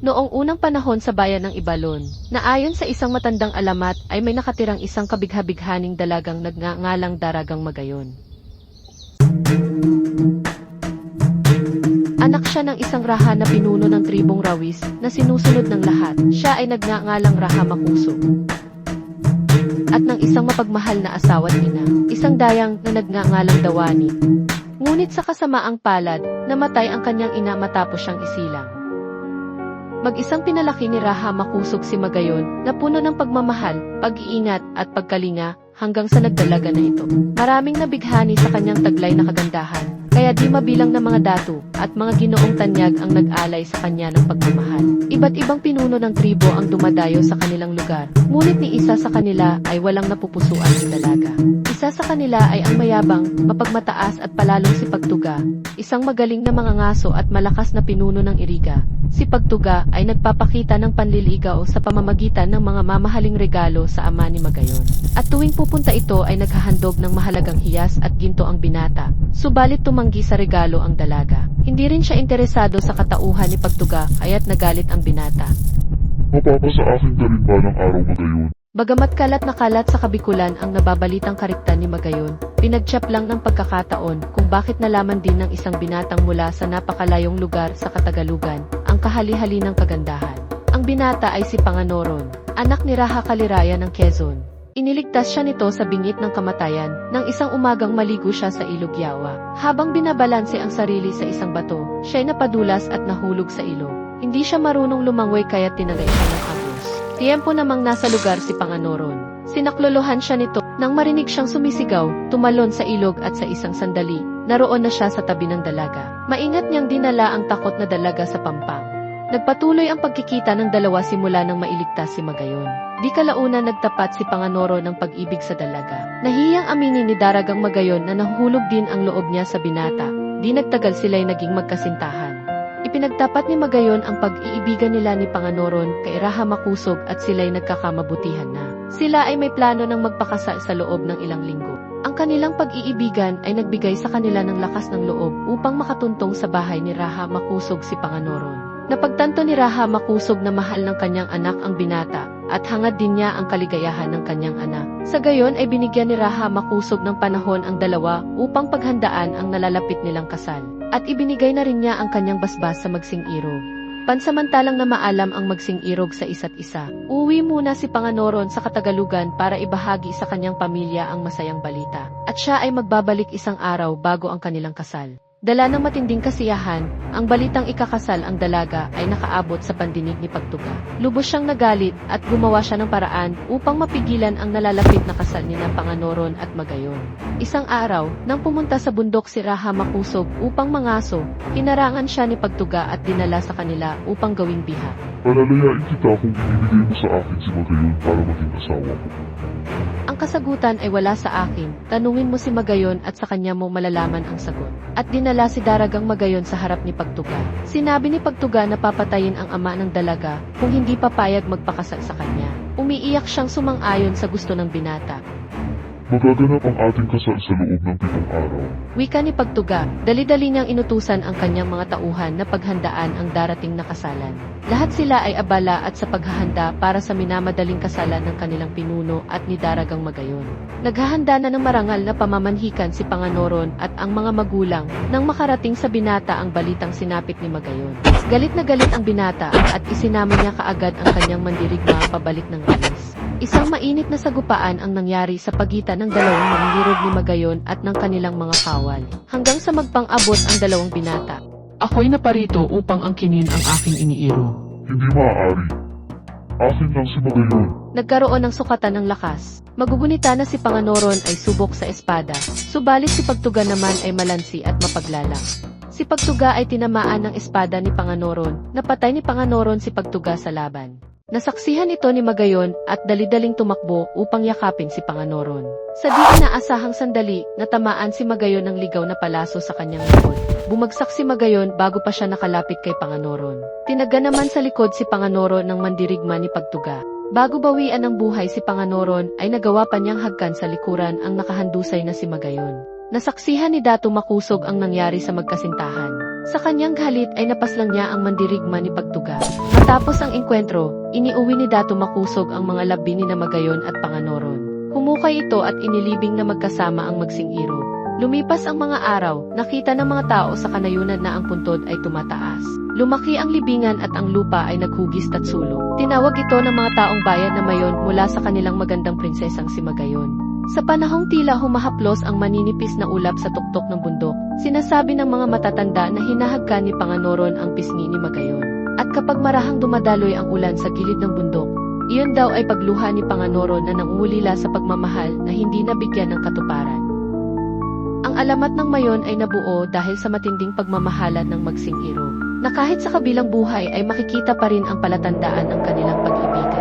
Noong unang panahon sa bayan ng Ibalon, na ayon sa isang matandang alamat ay may nakatirang isang kabigha-bighaning dalagang nagngangalang Daragang Magayon. Anak siya ng isang raha na pinuno ng tribong Rawis na sinusunod ng lahat. Siya ay nagngangalang Raha Makusog. At ng isang mapagmahal na asawa at ina, isang dayang na nagngangalang Dawani. Ngunit sa kasamaang palad, namatay ang kanyang ina matapos siyang isilang. Mag-isang pinalaki ni Raha Makusog si Magayon na puno ng pagmamahal, pag-iingat at pagkalinga hanggang sa nagdalaga na ito. Maraming nabighani sa kanyang taglay na kagandahan, kaya di mabilang na mga datu at mga ginoong tanyag ang nag-alay sa kanya ng pagmamahal. Iba't ibang pinuno ng tribo ang dumadayo sa kanilang lugar, ngunit ni isa sa kanila ay walang napupusuan ng dalaga. Isa sa kanila ay ang mayabang, mapagmataas at palalong si Pagtuga, isang magaling na mangangaso at malakas na pinuno ng Iriga. Si Pagtuga ay nagpapakita ng panliligaw sa pamamagitan ng mga mamahaling regalo sa ama ni Magayon. At tuwing pupunta ito ay naghahandog ng mahalagang hiyas at ginto ang binata, subalit tumanggi sa regalo ang dalaga. Hindi rin siya interesado sa katauhan ni Pagtuga kaya't nagalit ang binata. Mapapasa akin ka rin ba ng araw, Magayon? Bagamat kalat na kalat sa kabikulan ang nababalitang kariktan ni Magayon, pinagtiyap lang ng pagkakataon kung bakit nalaman din ng isang binatang mula sa napakalayong lugar sa Katagalugan ang kahali-hali ng kagandahan. Ang binata ay si Panganoron, anak ni Raha Kaliraya ng Quezon. Iniligtas siya nito sa bingit ng kamatayan nang isang umagang maligo siya sa ilog Yawa. Habang binabalanse ang sarili sa isang bato, siya'y napadulas at nahulog sa ilog. Hindi siya marunong lumangoy kaya tinagay siya ng agos. Tiempo namang nasa lugar si Panganoron. Sinaklolohan siya nito nang marinig siyang sumisigaw, tumalon sa ilog at sa isang sandali, naroon na siya sa tabi ng dalaga. Maingat niyang dinala ang takot na dalaga sa pampang. Nagpatuloy ang pagkikita ng dalawa simula nang mailigtas si Magayon. Di kalauna nagtapat si Panganoro ng pag-ibig sa dalaga. Nahiyang aminin ni Daragang Magayon na nahuhulog din ang loob niya sa binata. Di nagtagal sila'y naging magkasintahan. Ipinagtapat ni Magayon ang pag-iibigan nila ni Panganoron kay Raha Makusog at sila'y nagkakamabutihan na. Sila ay may plano ng magpakasal sa loob ng ilang linggo. Ang kanilang pag-iibigan ay nagbigay sa kanila ng lakas ng loob upang makatuntong sa bahay ni Raha Makusog si Panganoron. Napagtanto ni Raha Makusog na mahal ng kanyang anak ang binata at hangad din niya ang kaligayahan ng kanyang anak. Sa gayon ay binigyan ni Raha Makusog ng panahon ang dalawa upang paghandaan ang nalalapit nilang kasal. At ibinigay na rin niya ang kanyang basbas sa magsing-irog. Pansamantalang na maalam ang magsing-irog sa isa't isa, uwi muna si Panganoron sa Katagalugan para ibahagi sa kanyang pamilya ang masayang balita. At siya ay magbabalik isang araw bago ang kanilang kasal. Dala ng matinding kasiyahan, ang balitang ikakasal ang dalaga ay nakaabot sa pandinig ni Pagtuga. Lubos siyang nagalit at gumawa siya ng paraan upang mapigilan ang nalalapit na kasal ni Panganoron at Magayon. Isang araw, nang pumunta sa bundok si Raha Makusog upang mangaso, hinarangan siya ni Pagtuga at dinala sa kanila upang gawing biha. Palalayain kita kung ibibigay mo sa akin si Magayon para maging asawa ko. Ang kasagutan ay wala sa akin, tanungin mo si Magayon at sa kanya mo malalaman ang sagot. At dinala si Daragang Magayon sa harap ni Pagtuga. Sinabi ni Pagtuga na papatayin ang ama ng dalaga kung hindi papayag magpakasal sa kanya. Umiiyak siyang sumang-ayon sa gusto ng binata. Magaganap ang ating kasal sa loob ng 7 araw. Wika ni Pagtuga, dali-dali niyang inutusan ang kanyang mga tauhan na paghandaan ang darating na kasalan. Lahat sila ay abala at sa paghahanda para sa minamadaling kasalan ng kanilang pinuno at ni Daragang Magayon. Naghahanda na ng marangal na pamamanhikan si Panganoron at ang mga magulang nang makarating sa binata ang balitang sinapit ni Magayon. Galit na galit ang binata at isinama niya kaagad ang kanyang mandirigma pabalik ng Rawis. Isang mainit na sagupaan ang nangyari sa pagitan ng dalawang mandirog ni Magayon at ng kanilang mga kawal, hanggang sa magpang-abot ang dalawang binata. Ako'y naparito upang angkinin ang aking iniiro. Hindi maaari. Akin lang si Magayon. Nagkaroon ng sukatan ng lakas. Magugunita na si Panganoron ay subok sa espada, subalit si Pagtuga naman ay malansi at mapaglalang. Si Pagtuga ay tinamaan ng espada ni Panganoron, napatay ni Panganoron si Pagtuga sa laban. Nasaksihan ito ni Magayon at dali-daling tumakbo upang yakapin si Panganoron. Sa di inaasahang sandali, natamaan si Magayon ng ligaw na palaso sa kanyang likod. Bumagsak si Magayon bago pa siya nakalapit kay Panganoron. Tinaga naman sa likod si Panganoron ng mandirigma ni Pagtuga. Bago bawian ng buhay si Panganoron ay nagawa pa niyang hagkan sa likuran ang nakahandusay na si Magayon. Nasaksihan ni Dato Makusog ang nangyari sa magkasintahan. Sa kanyang galit ay napaslang niya ang mandirigma ni Pagtuga. Matapos ang engkwentro, iniuwi ni Dato Makusog ang mga labi ni Magayon at Panganoron. Humukay ito at inilibing na magkasama ang magsing-iro. Lumipas ang mga araw, nakita ng mga tao sa kanayunan na ang puntod ay tumataas. Lumaki ang libingan at ang lupa ay naghugis at sulok. Tinawag ito ng mga taong bayan na mayon mula sa kanilang magandang prinsesang si Magayon. Sa panahong tila humahaplos ang maninipis na ulap sa tuktok ng bundok, sinasabi ng mga matatanda na hinahagkan ni Panganoron ang pisngi ni Magayon. At kapag marahang dumadaloy ang ulan sa gilid ng bundok, iyon daw ay pagluha ni Panganoron na nangungulila sa pagmamahal na hindi nabigyan ng katuparan. Ang alamat ng mayon ay nabuo dahil sa matinding pagmamahalan ng magsing-iro, na kahit sa kabilang buhay ay makikita pa rin ang palatandaan ng kanilang pag-ibig.